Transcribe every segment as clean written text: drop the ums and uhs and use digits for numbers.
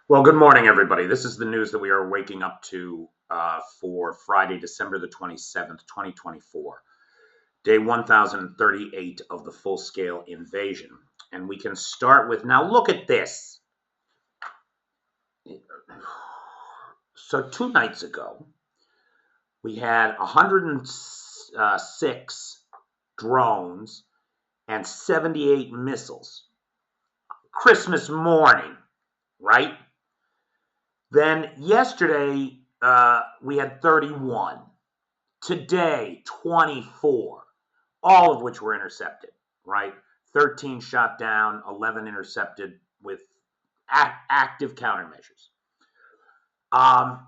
Well, good morning, everybody. This is the news that we are waking up to for Friday, December the 27th, 2024, day 1038 of the full scale invasion. And we can start with now, look at this. So, 2 nights ago, we had 106 drones and 78 missiles. Christmas morning, right? Then yesterday, we had 31. Today, 24, all of which were intercepted, right? 13 shot down, 11 intercepted with active countermeasures. Now,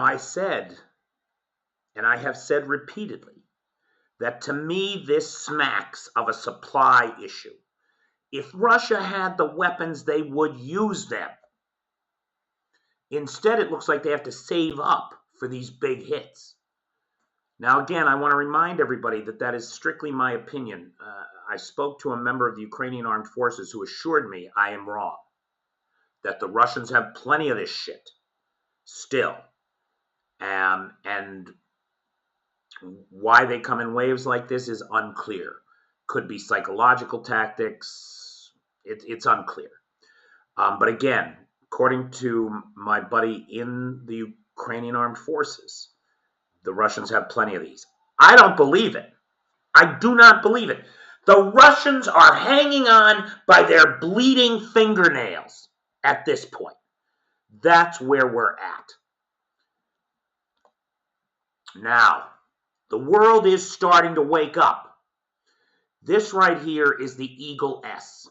I said, and I have said repeatedly, that to me this smacks of a supply issue. If Russia had the weapons, they would use them. Instead, it looks like they have to save up for these big hits. Now, again, I want to remind everybody that that is strictly my opinion. I spoke to a member of the Ukrainian Armed Forces who assured me I am wrong, that the Russians have plenty of this shit still. And why they come in waves like this is unclear. Could be psychological tactics. It's unclear. But again, according to my buddy in the Ukrainian Armed Forces, the Russians have plenty of these. I don't believe it. I do not believe it. The Russians are hanging on by their bleeding fingernails at this point. That's where we're at. Now, the world is starting to wake up. This right here is the Eagle S.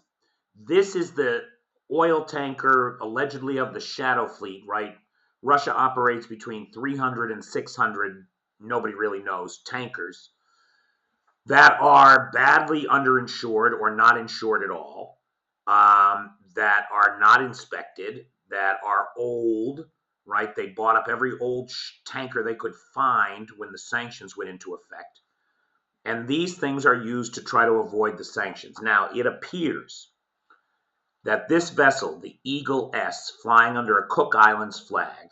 This is the oil tanker allegedly of the Shadow Fleet, right? Russia operates between 300 and 600, nobody really knows, tankers that are badly underinsured or not insured at all, that are not inspected, that are old, right? They bought up every old tanker they could find when the sanctions went into effect. And these things are used to try to avoid the sanctions. Now, it appears that this vessel, the Eagle S, flying under a Cook Islands flag,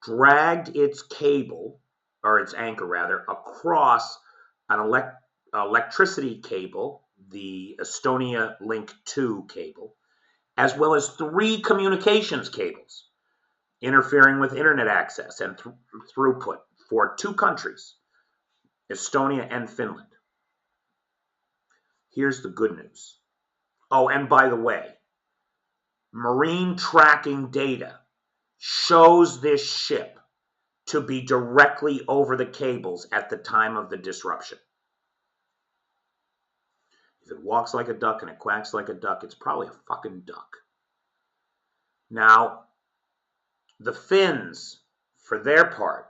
dragged its cable, or its anchor rather, across an electricity cable, the Estonia Link 2 cable, as well as 3 communications cables, interfering with internet access and throughput for 2 countries, Estonia and Finland. Here's the good news. Oh, and by the way, marine tracking data shows this ship to be directly over the cables at the time of the disruption. If it walks like a duck and it quacks like a duck, it's probably a fucking duck. Now, the Finns, for their part,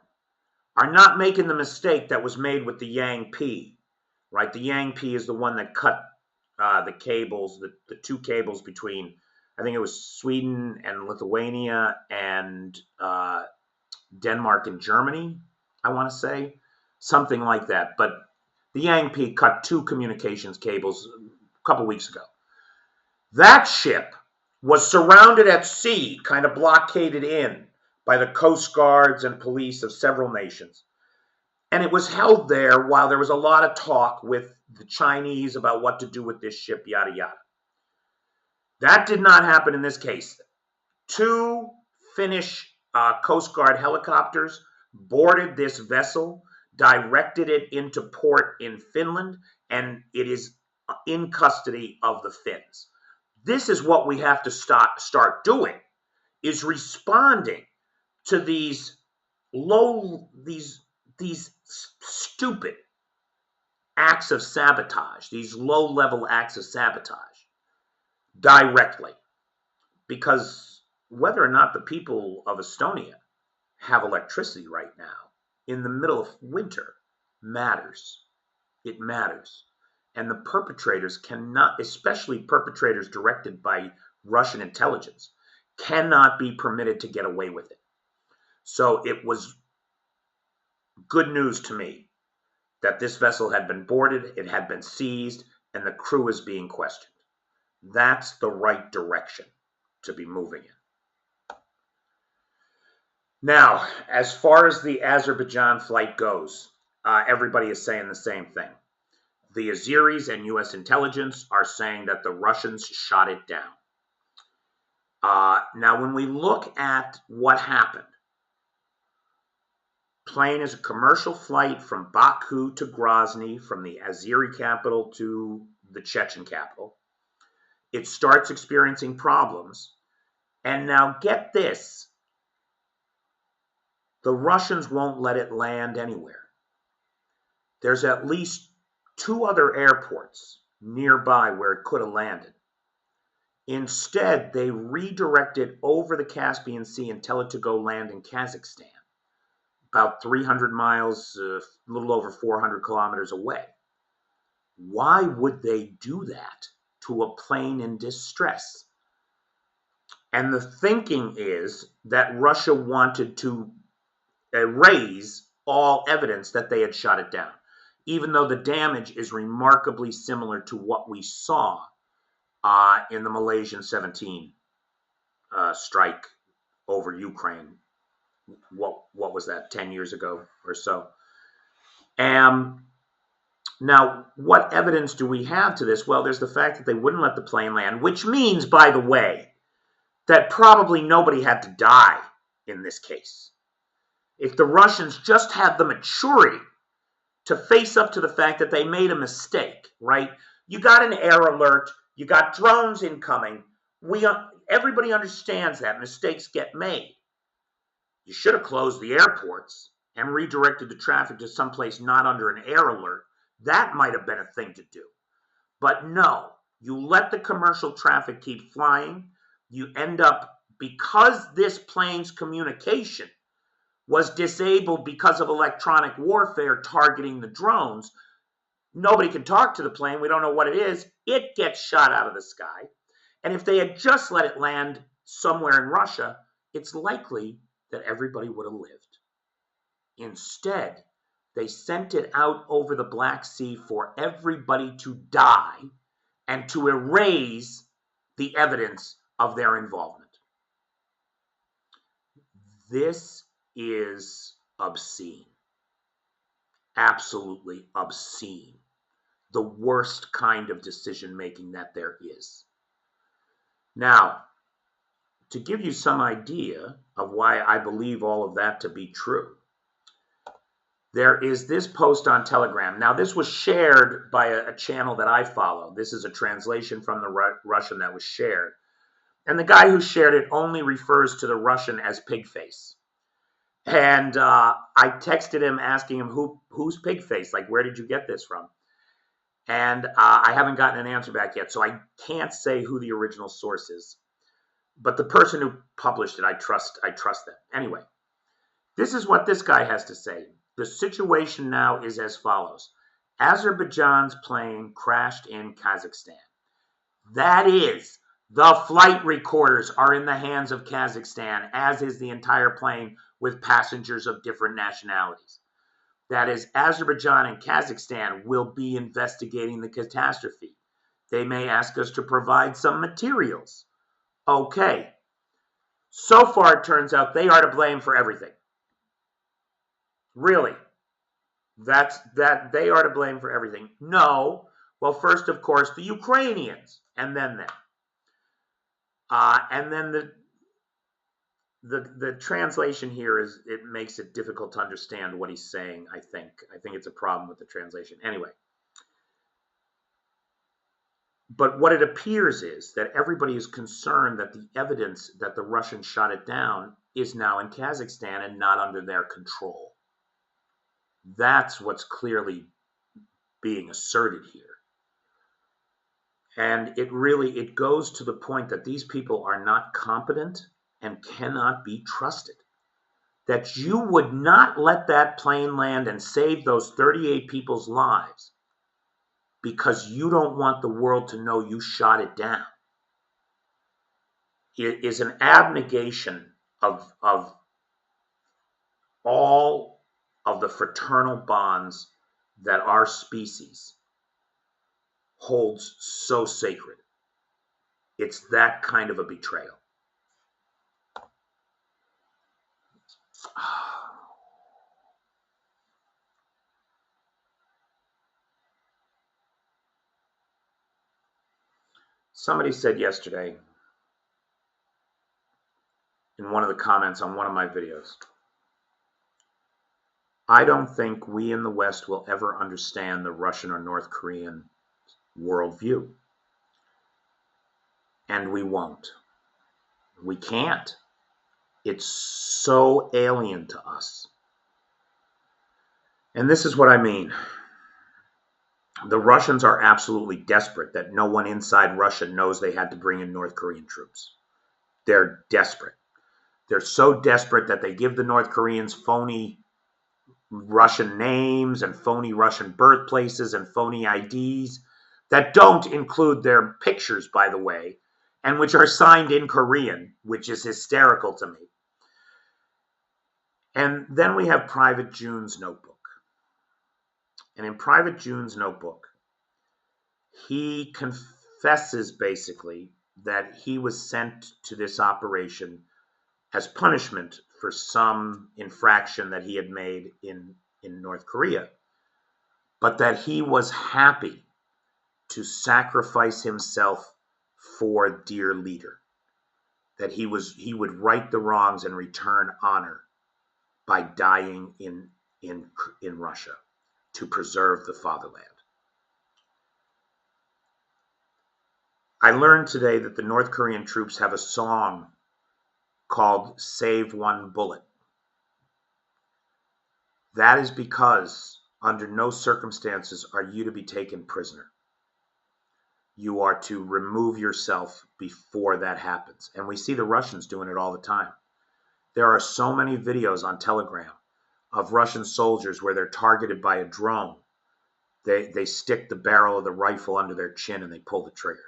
are not making the mistake that was made with the Yang P, right? The Yang P is the one that cut the cables, the 2 cables between, I think it was Sweden and Lithuania and Denmark and Germany, I want to say, something like that. But the Yang P cut 2 communications cables a couple weeks ago. That ship was surrounded at sea, kind of blockaded in by the coast guards and police of several nations. And it was held there while there was a lot of talk with the Chinese about what to do with this ship, yada, yada. That did not happen in this case. 2 Finnish Coast Guard helicopters boarded this vessel, directed it into port in Finland, and it is in custody of the Finns. This is what we have to start doing, is responding to these stupid acts of sabotage, these low-level acts of sabotage, directly. Because whether or not the people of Estonia have electricity right now in the middle of winter matters. It matters. And the perpetrators cannot, especially perpetrators directed by Russian intelligence, cannot be permitted to get away with it. So it was good news to me that this vessel had been boarded, it had been seized, and the crew is being questioned. That's the right direction to be moving in. Now, as far as the Azerbaijan flight goes, everybody is saying the same thing. The Azeris and U.S. intelligence are saying that the Russians shot it down. Now, when we look at what happened, plane is a commercial flight from Baku to Grozny, from the Azeri capital to the Chechen capital. It starts experiencing problems. And now get this, the Russians won't let it land anywhere. There's at least 2 other airports nearby where it could have landed. Instead, they redirect it over the Caspian Sea and tell it to go land in Kazakhstan, about 300 miles, a little over 400 kilometers away. Why would they do that to a plane in distress? And the thinking is that Russia wanted to erase all evidence that they had shot it down, even though the damage is remarkably similar to what we saw in the Malaysian 17 strike over Ukraine. What was that, 10 years ago or so? Now, what evidence do we have to this? Well, there's the fact that they wouldn't let the plane land, which means, by the way, that probably nobody had to die in this case. If the Russians just had the maturity to face up to the fact that they made a mistake, right? You got an air alert, you got drones incoming. Everybody understands that mistakes get made. You should have closed the airports and redirected the traffic to someplace not under an air alert. That might have been a thing to do. But no, you let the commercial traffic keep flying. You end up, because this plane's communication was disabled because of electronic warfare targeting the drones, nobody can talk to the plane. We don't know what it is. It gets shot out of the sky. And if they had just let it land somewhere in Russia, it's likely that everybody would have lived. Instead, they sent it out over the Black Sea for everybody to die and to erase the evidence of their involvement. This is obscene. Absolutely obscene. The worst kind of decision-making that there is. Now, to give you some idea of why I believe all of that to be true, there is this post on Telegram. Now, this was shared by a channel that I follow. This is a translation from the Russian that was shared. And the guy who shared it only refers to the Russian as Pigface. And I texted him asking him, who's Pigface? Like, where did you get this from? And I haven't gotten an answer back yet, so I can't say who the original source is. But the person who published it, I trust them. Anyway, this is what this guy has to say. The situation now is as follows. Azerbaijan's plane crashed in Kazakhstan. That is, the flight recorders are in the hands of Kazakhstan, as is the entire plane with passengers of different nationalities. That is, Azerbaijan and Kazakhstan will be investigating the catastrophe. They may ask us to provide some materials. Okay. So far, it turns out they are to blame for everything. Really. That they are to blame for everything. No. Well, first, of course, the Ukrainians, and then them. And then the translation here it makes it difficult to understand what he's saying, I think. I think it's a problem with the translation. Anyway. But what it appears is that everybody is concerned that the evidence that the Russians shot it down is now in Kazakhstan and not under their control. That's what's clearly being asserted here. And it goes to the point that these people are not competent and cannot be trusted. That you would not let that plane land and save those 38 people's lives because you don't want the world to know you shot it down. It is an abnegation of all of the fraternal bonds that our species holds so sacred. It's that kind of a betrayal. Somebody said yesterday in one of the comments on one of my videos, I don't think we in the West will ever understand the Russian or North Korean worldview. And we won't. We can't. It's so alien to us. And this is what I mean. The Russians are absolutely desperate that no one inside Russia knows they had to bring in North Korean troops. They're desperate. They're so desperate that they give the North Koreans phony Russian names and phony Russian birthplaces and phony IDs that don't include their pictures, by the way, and which are signed in Korean, which is hysterical to me. And then we have Private June's notebook. And in Private June's notebook, he confesses basically that he was sent to this operation as punishment for some infraction that he had made in North Korea, but that he was happy to sacrifice himself for dear leader, that he would right the wrongs and return honor by dying in Russia to preserve the fatherland. I learned today that the North Korean troops have a song called Save One Bullet. That is because under no circumstances are you to be taken prisoner. You are to remove yourself before that happens. And we see the Russians doing it all the time. There are so many videos on Telegram of Russian soldiers where they're targeted by a drone. They stick the barrel of the rifle under their chin and they pull the trigger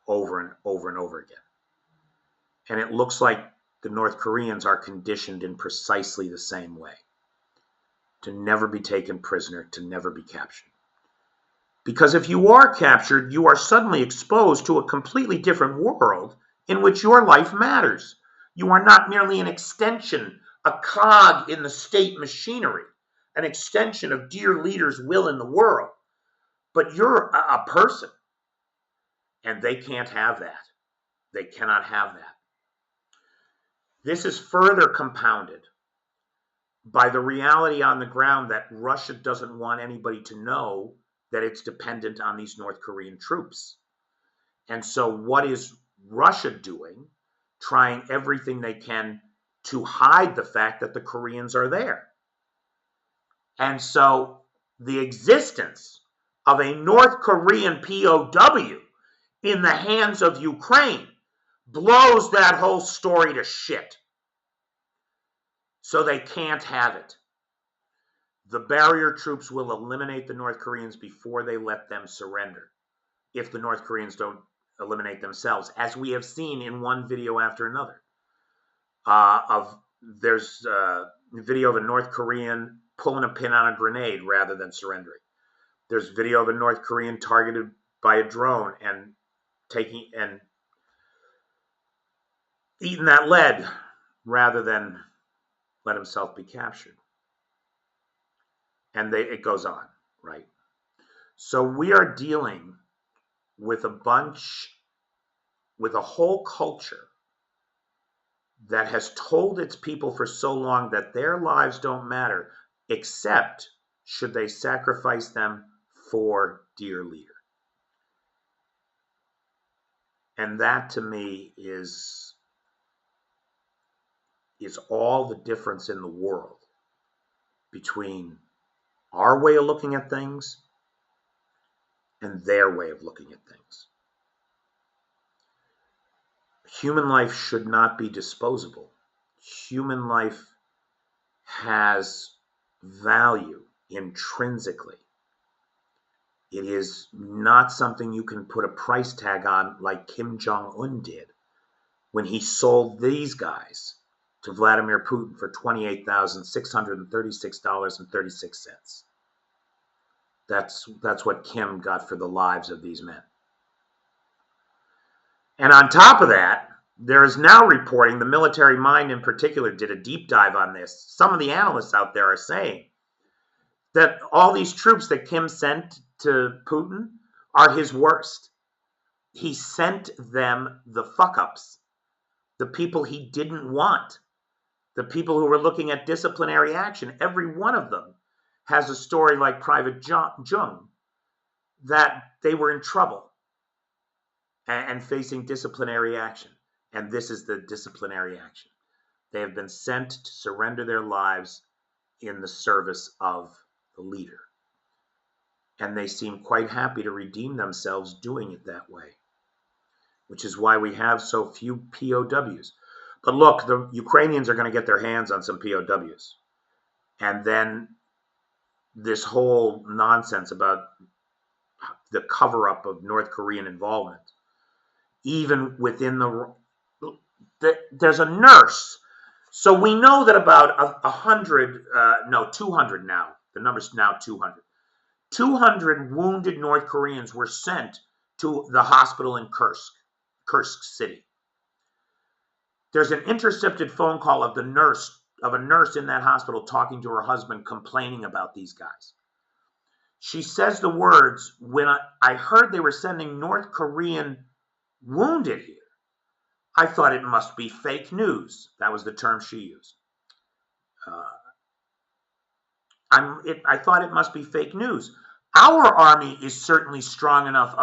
over and over and over again. And it looks like the North Koreans are conditioned in precisely the same way, to never be taken prisoner, to never be captured. Because if you are captured, you are suddenly exposed to a completely different world in which your life matters. You are not merely an extension, a cog in the state machinery, an extension of dear leader's will in the world, but you're a person. And they can't have that. They cannot have that. This is further compounded by the reality on the ground that Russia doesn't want anybody to know that it's dependent on these North Korean troops. And so what is Russia doing? Trying everything they can to hide the fact that the Koreans are there. And so the existence of a North Korean POW in the hands of Ukraine blows that whole story to shit. So they can't have it. The barrier troops will eliminate the North Koreans before they let them surrender, if the North Koreans don't eliminate themselves, as we have seen in one video after another. There's a video of a North Korean pulling a pin on a grenade rather than surrendering. There's video of a North Korean targeted by a drone and eating that lead rather than let himself be captured. And it goes on, right? So we are dealing with a whole culture that has told its people for so long that their lives don't matter, except should they sacrifice them for dear leader. And that to me is all the difference in the world between our way of looking at things and their way of looking at things. Human life should not be disposable. Human life has value intrinsically. It is not something you can put a price tag on like Kim Jong-un did when he sold these guys to Vladimir Putin for $28,636.36. That's what Kim got for the lives of these men. And on top of that, there is now reporting, the Military Mind in particular did a deep dive on this. Some of the analysts out there are saying that all these troops that Kim sent to Putin are his worst. He sent them the fuck-ups, the people he didn't want, the people who were looking at disciplinary action. Every one of them has a story like Private Jung, that they were in trouble and facing disciplinary action. And this is the disciplinary action. They have been sent to surrender their lives in the service of the leader. And they seem quite happy to redeem themselves doing it that way, which is why we have so few POWs. But look, the Ukrainians are going to get their hands on some POWs. And then this whole nonsense about the cover-up of North Korean involvement, even within there's a nurse. So we know that about 200 now, the number's now 200. 200 wounded North Koreans were sent to the hospital in Kursk City. There's an intercepted phone call of a nurse in that hospital talking to her husband, complaining about these guys. She says the words, when I heard they were sending North Korean wounded here, I thought it must be fake news. That was the term she used. I thought it must be fake news. Our army is certainly strong enough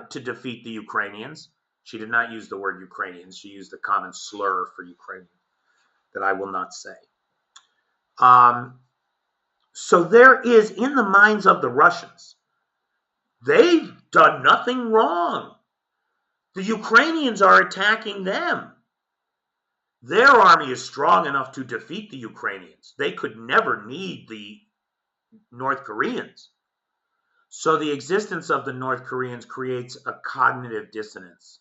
to defeat the Ukrainians. She did not use the word Ukrainians. She used the common slur for Ukrainian that I will not say. So there is, in the minds of the Russians, they've done nothing wrong. The Ukrainians are attacking them. Their army is strong enough to defeat the Ukrainians. They could never need the North Koreans. So the existence of the North Koreans creates a cognitive dissonance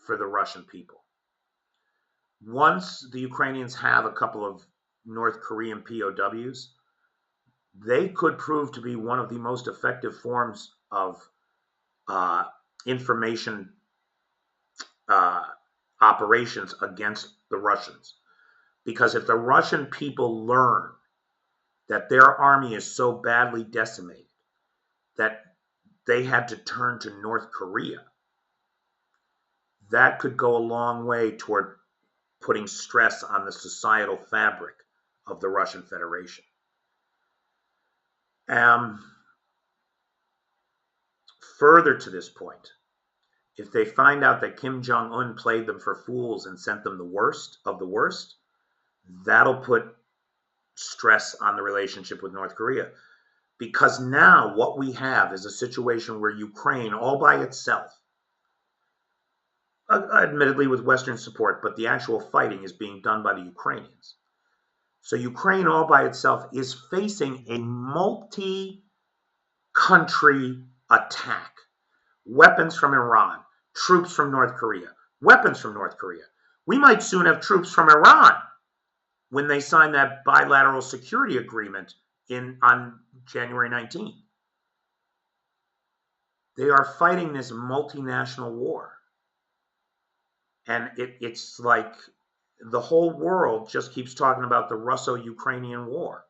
for the Russian people. Once the Ukrainians have a couple of North Korean POWs, they could prove to be one of the most effective forms of information operations against the Russians. Because if the Russian people learn that their army is so badly decimated that they had to turn to North Korea, that could go a long way toward putting stress on the societal fabric of the Russian Federation. Further to this point, if they find out that Kim Jong-un played them for fools and sent them the worst of the worst, that'll put stress on the relationship with North Korea. Because now what we have is a situation where Ukraine, all by itself, admittedly with Western support, but the actual fighting is being done by the Ukrainians. So Ukraine all by itself is facing a multi-country attack. Weapons from Iran, troops from North Korea, weapons from North Korea. We might soon have troops from Iran when they sign that bilateral security agreement on January 19th. They are fighting this multinational war. And it's like the whole world just keeps talking about the Russo-Ukrainian war.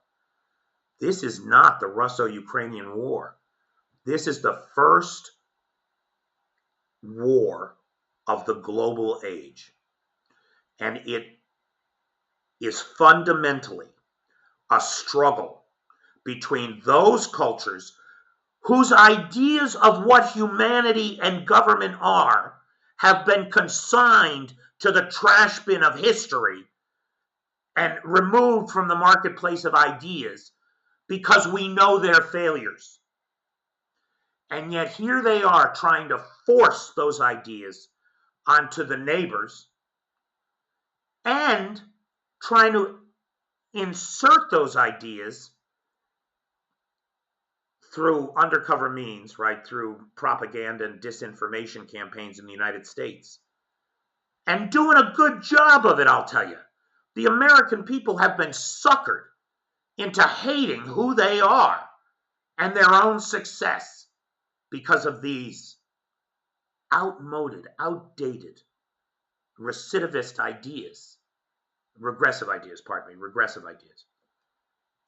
This is not the Russo-Ukrainian war. This is the first war of the global age. And it is fundamentally a struggle between those cultures whose ideas of what humanity and government are have been consigned to the trash bin of history and removed from the marketplace of ideas because we know their failures. And yet here they are trying to force those ideas onto the neighbors and trying to insert those ideas through undercover means, right, through propaganda and disinformation campaigns in the United States. And doing a good job of it, I'll tell you. The American people have been suckered into hating who they are and their own success because of these outmoded, outdated, regressive ideas.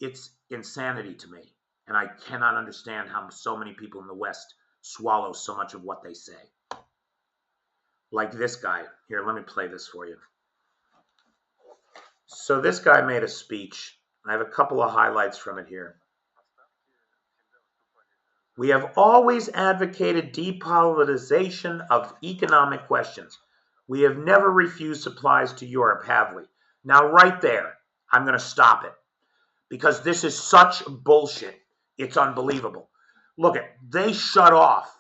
It's insanity to me, and I cannot understand how so many people in the West swallow so much of what they say. Like this guy. Here, let me play this for you. So this guy made a speech. I have a couple of highlights from it here. We have always advocated depoliticization of economic questions. We have never refused supplies to Europe, have we? Now, right there, I'm going to stop it because this is such bullshit. It's unbelievable. Look, they shut off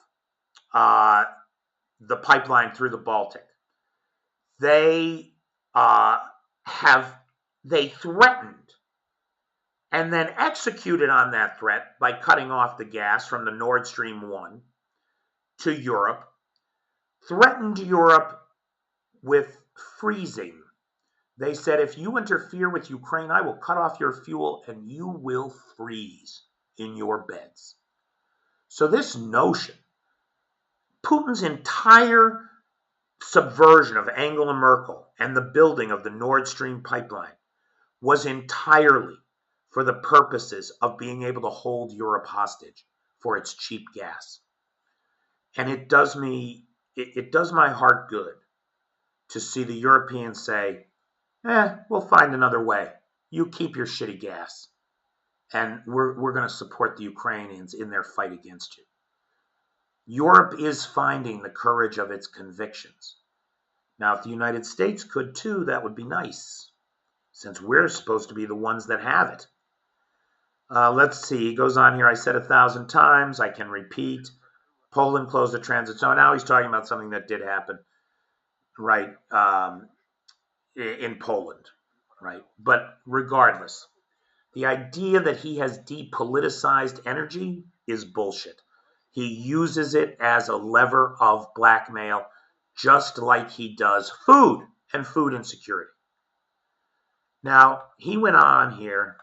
the pipeline through the Baltic. They threatened and then executed on that threat by cutting off the gas from the Nord Stream 1 to Europe, threatened Europe with freezing. They said, if you interfere with Ukraine, I will cut off your fuel and you will freeze in your beds. So this notion, Putin's entire subversion of Angela Merkel and the building of the Nord Stream pipeline was entirely for the purposes of being able to hold Europe hostage for its cheap gas. And it does my heart good to see the Europeans say, we'll find another way. You keep your shitty gas. And we're going to support the Ukrainians in their fight against you. Europe is finding the courage of its convictions. Now, if the United States could too, that would be nice, since we're supposed to be the ones that have it. Let's see. He goes on here. I said 1,000 times. I can repeat. Poland closed the transit zone. Now he's talking about something that did happen, right, in Poland, right? But regardless, the idea that he has depoliticized energy is bullshit. He uses it as a lever of blackmail, just like he does food and food insecurity. Now, he went on here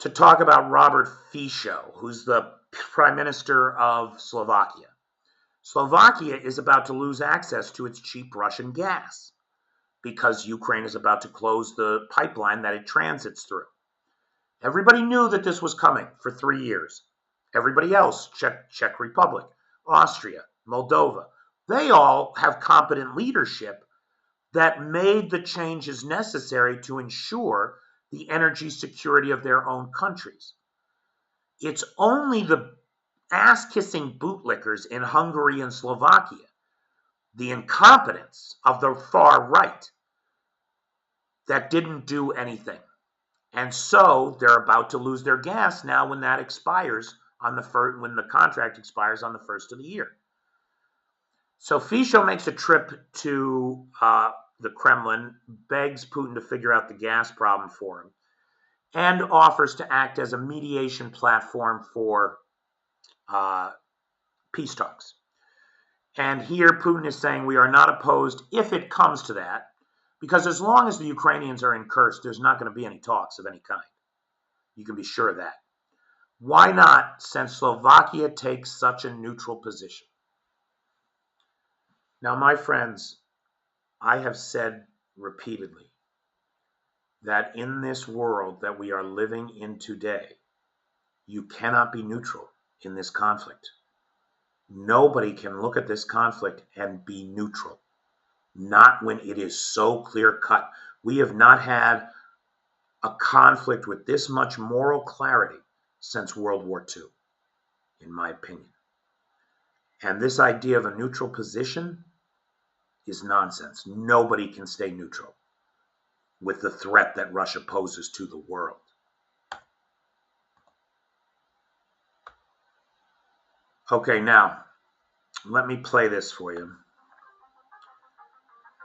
to talk about Robert Fico, who's the Prime Minister of Slovakia. Slovakia is about to lose access to its cheap Russian gas because Ukraine is about to close the pipeline that it transits through. Everybody knew that this was coming for 3 years. Everybody else, Czech Republic, Austria, Moldova, they all have competent leadership that made the changes necessary to ensure the energy security of their own countries. It's only the ass-kissing bootlickers in Hungary and Slovakia, the incompetence of the far right, that didn't do anything. And so they're about to lose their gas now when that expires when the contract expires on the 1st of the year. So Fico makes a trip to the Kremlin, begs Putin to figure out the gas problem for him, and offers to act as a mediation platform for peace talks. And here Putin is saying we are not opposed if it comes to that, because as long as the Ukrainians are in Kursk, there's not going to be any talks of any kind. You can be sure of that. Why not, since Slovakia takes such a neutral position? Now, my friends, I have said repeatedly that in this world that we are living in today, you cannot be neutral in this conflict. Nobody can look at this conflict and be neutral. Not when it is so clear-cut. We have not had a conflict with this much moral clarity since World War II, in my opinion. And this idea of a neutral position is nonsense. Nobody can stay neutral with the threat that Russia poses to the world. Okay, now, let me play this for you.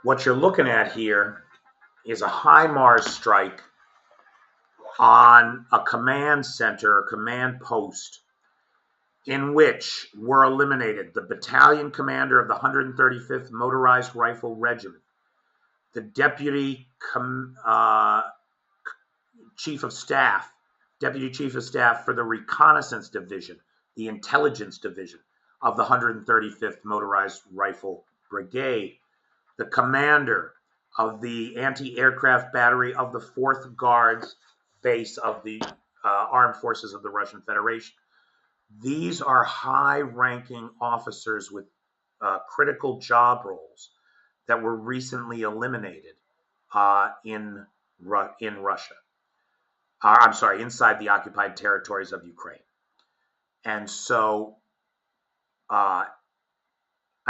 What you're looking at here is a HIMARS strike on a command center, a command post, in which were eliminated the battalion commander of the 135th Motorized Rifle Regiment, the deputy chief of staff, deputy chief of staff for the reconnaissance division, the intelligence division of the 135th Motorized Rifle Brigade, the commander of the anti-aircraft battery of the 4th Guards base of the armed forces of the Russian Federation. These are high-ranking officers with critical job roles that were recently eliminated in Russia. I'm sorry, inside the occupied territories of Ukraine. And so I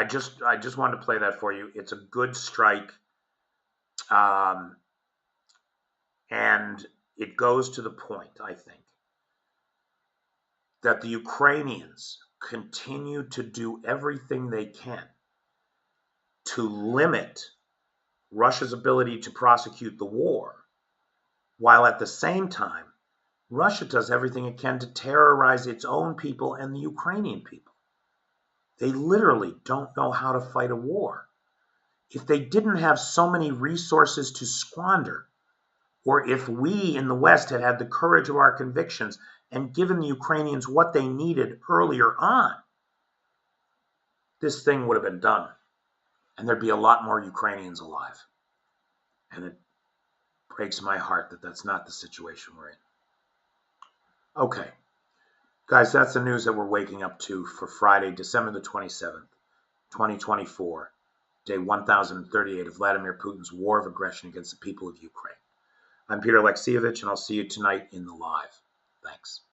just wanted to play that for you. It's a good strike, and it goes to the point, I think, that the Ukrainians continue to do everything they can to limit Russia's ability to prosecute the war, while at the same time, Russia does everything it can to terrorize its own people and the Ukrainian people. They literally don't know how to fight a war. If they didn't have so many resources to squander, or if we in the West had had the courage of our convictions and given the Ukrainians what they needed earlier on, this thing would have been done. And there'd be a lot more Ukrainians alive. And it breaks my heart that that's not the situation we're in. Okay. Guys, that's the news that we're waking up to for Friday, December the 27th, 2024, day 1038 of Vladimir Putin's war of aggression against the people of Ukraine. I'm Peter Alexievich, and I'll see you tonight in the live. Thanks.